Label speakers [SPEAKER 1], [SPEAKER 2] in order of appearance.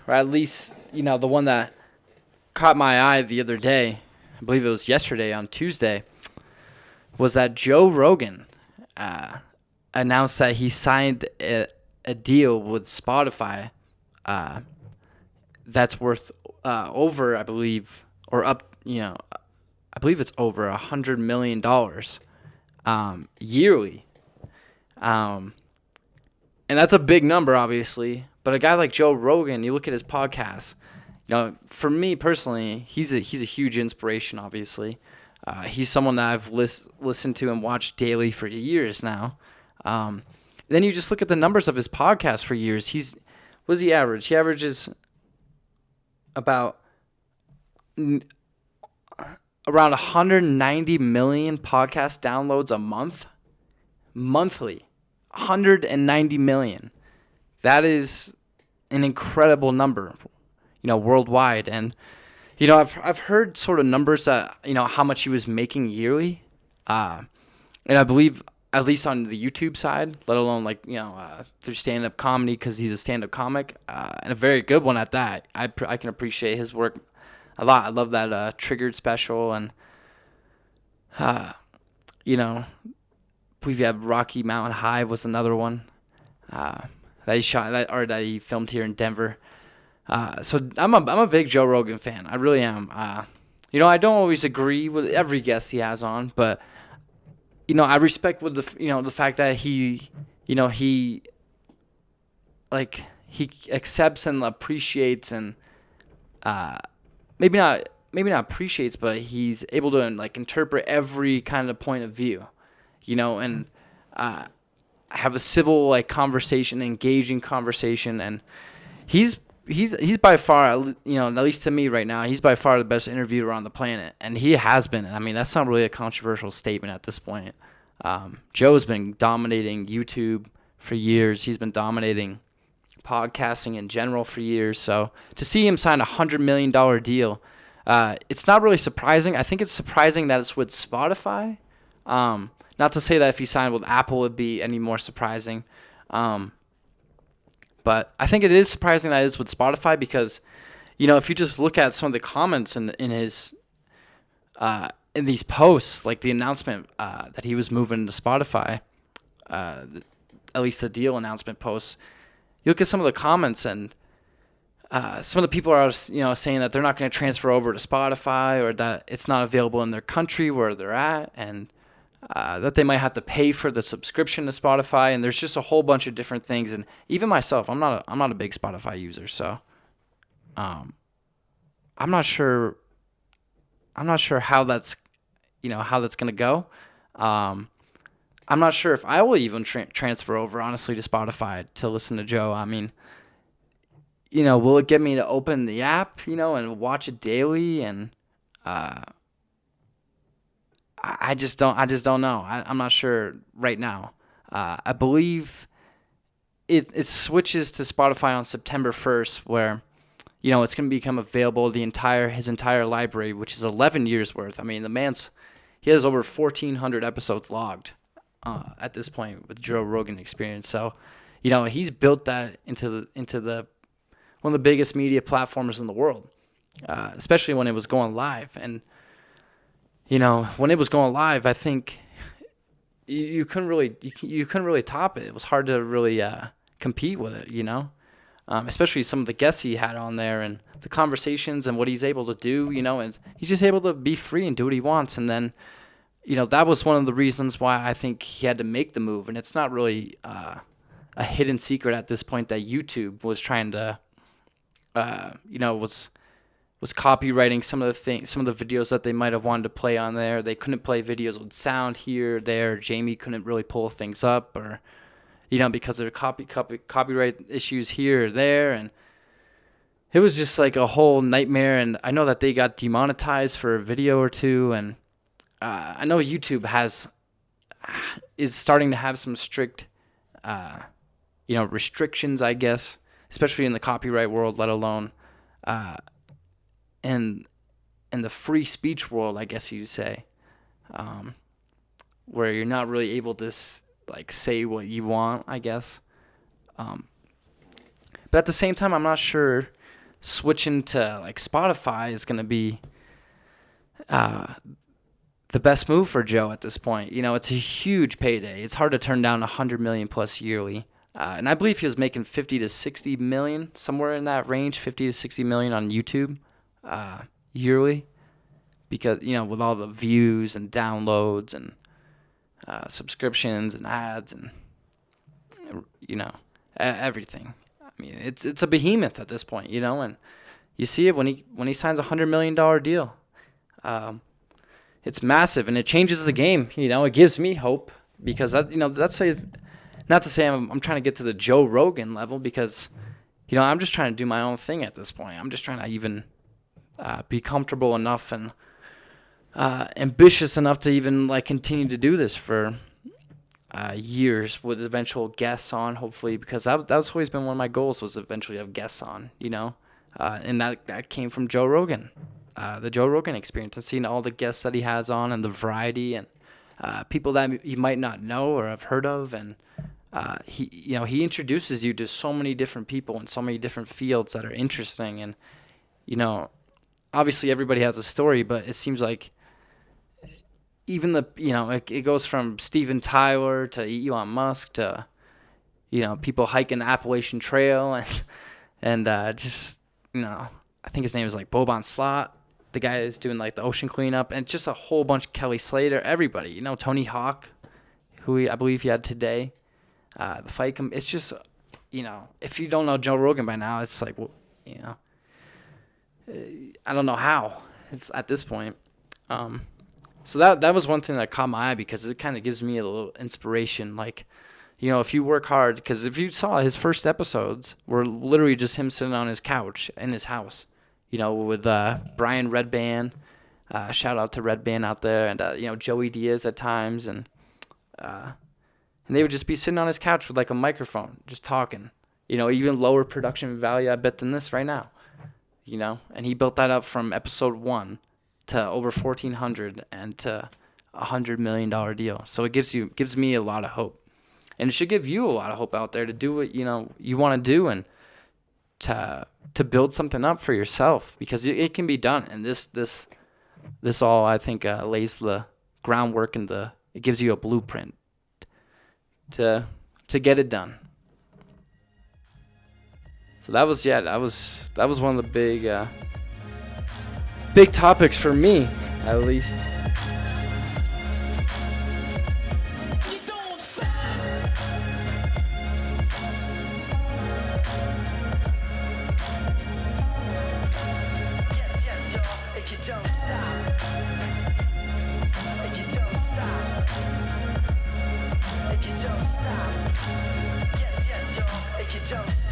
[SPEAKER 1] or at least, the one that caught my eye the other day, I believe it was yesterday on Tuesday, was that Joe Rogan uh, announced that he signed a deal with Spotify uh, that's worth over, I believe, or up, I believe it's over $100 million yearly. Um, and that's a big number, obviously. But a guy like Joe Rogan, you look at his podcast. For me personally, he's a huge inspiration. Obviously, he's someone that I've listened to and watched daily for years now. Then you just look at the numbers of his podcast for years. What does he average? He averages about around 190 million podcast downloads a month, monthly. 190 million. That is an incredible number, worldwide. And I've heard sort of numbers that how much he was making yearly, and I believe at least on the YouTube side, let alone through stand-up comedy, because he's a stand-up comic and a very good one at that. I can appreciate his work a lot. I love that Triggered special, and I believe you have Rocky Mountain High was another one that he shot that he filmed here in Denver. So I'm a big Joe Rogan fan. I really am. I don't always agree with every guest he has on, but I respect with the fact that he accepts and appreciates, and maybe not appreciates, but he's able to interpret every kind of point of view, and have a civil conversation, engaging conversation, and he's by far, at least to me right now, he's by far the best interviewer on the planet, and he has been. I mean, that's not really a controversial statement at this point. Joe's been dominating YouTube for years. He's been dominating podcasting in general for years. So to see him sign $100 million deal, it's not really surprising. I think it's surprising that it's with Spotify. Not to say that if he signed with Apple, it'd be any more surprising. But I think it is surprising that it's with Spotify because, if you just look at some of the comments in his in these posts, like the announcement that he was moving to Spotify, at least the deal announcement posts, you look at some of the comments, and some of the people are saying that they're not going to transfer over to Spotify, or that it's not available in their country where they're at, and that they might have to pay for the subscription to Spotify, and there's just a whole bunch of different things. And even myself, I'm not a big Spotify user, so I'm not sure how that's gonna go. I'm not sure if I will even transfer over, honestly, to Spotify to listen to Joe. I mean, will it get me to open the app, and watch it daily, and I just don't know. I'm not sure right now. I believe it switches to Spotify on September 1st, where it's going to become available, his entire library, which is 11 years worth. I mean, he has over 1,400 episodes logged at this point with Joe Rogan Experience. So, he's built that into the one of the biggest media platforms in the world, especially when it was going live. And when it was going live, I think you couldn't really top it. It was hard to really compete with it, especially some of the guests he had on there and the conversations and what he's able to do, and he's just able to be free and do what he wants. And then, that was one of the reasons why I think he had to make the move. And it's not really a hidden secret at this point that YouTube was trying to, was copywriting some of the videos that they might have wanted to play on there. They couldn't play videos with sound here, there. Jamie couldn't really pull things up, or because of copyright issues here or there, and it was just like a whole nightmare. And I know that they got demonetized for a video or two, and I know YouTube is starting to have some strict restrictions, I guess, especially in the copyright world, let alone in the free speech world, I guess you'd say, where you're not really able to say what you want, I guess. But at the same time, I'm not sure switching to like Spotify is going to be the best move for Joe at this point. It's a huge payday. It's hard to turn down 100 million plus yearly. And I believe he was making 50 to 60 million, somewhere in that range, 50 to 60 million on YouTube yearly, because with all the views and downloads and subscriptions and ads and everything. I mean, it's a behemoth at this point, and you see it when he signs $100 million deal. It's massive, and it changes the game. It gives me hope, because that's not to say I'm trying to get to the Joe Rogan level, because I'm just trying to do my own thing at this point. I'm just trying to even be comfortable enough and ambitious enough to even like continue to do this for years with eventual guests on, hopefully, because that's always been one of my goals, was eventually have guests on, and that came from Joe Rogan, the Joe Rogan experience, and seeing all the guests that he has on and the variety and people that you might not know or have heard of, and he introduces you to so many different people in so many different fields that are interesting, and obviously everybody has a story, but it seems like even it goes from Steven Tyler to Elon Musk to people hiking the Appalachian Trail and just I think his name is like Boban Slot, the guy is doing like the ocean cleanup, and just a whole bunch, Kelly Slater, everybody, Tony Hawk, who I believe he had today, the fight. It's just if you don't know Joe Rogan by now, it's like, well, I don't know how it's at this point. So that was one thing that caught my eye, because it kind of gives me a little inspiration. Like, if you work hard, because if you saw his first episodes were literally just him sitting on his couch in his house, with Brian Redban, shout out to Redban out there, and Joey Diaz at times, and they would just be sitting on his couch with like a microphone, just talking. Even lower production value, I bet, than this right now. And he built that up from episode 1 to over 1,400 and to $100 million deal. So it gives me a lot of hope, and it should give you a lot of hope out there to do what you want to do, and to build something up for yourself, because it can be done. And this all, I think, lays the groundwork, and it gives you a blueprint to get it done. So that was one of the big topics for me, at least.
[SPEAKER 2] Don't stop.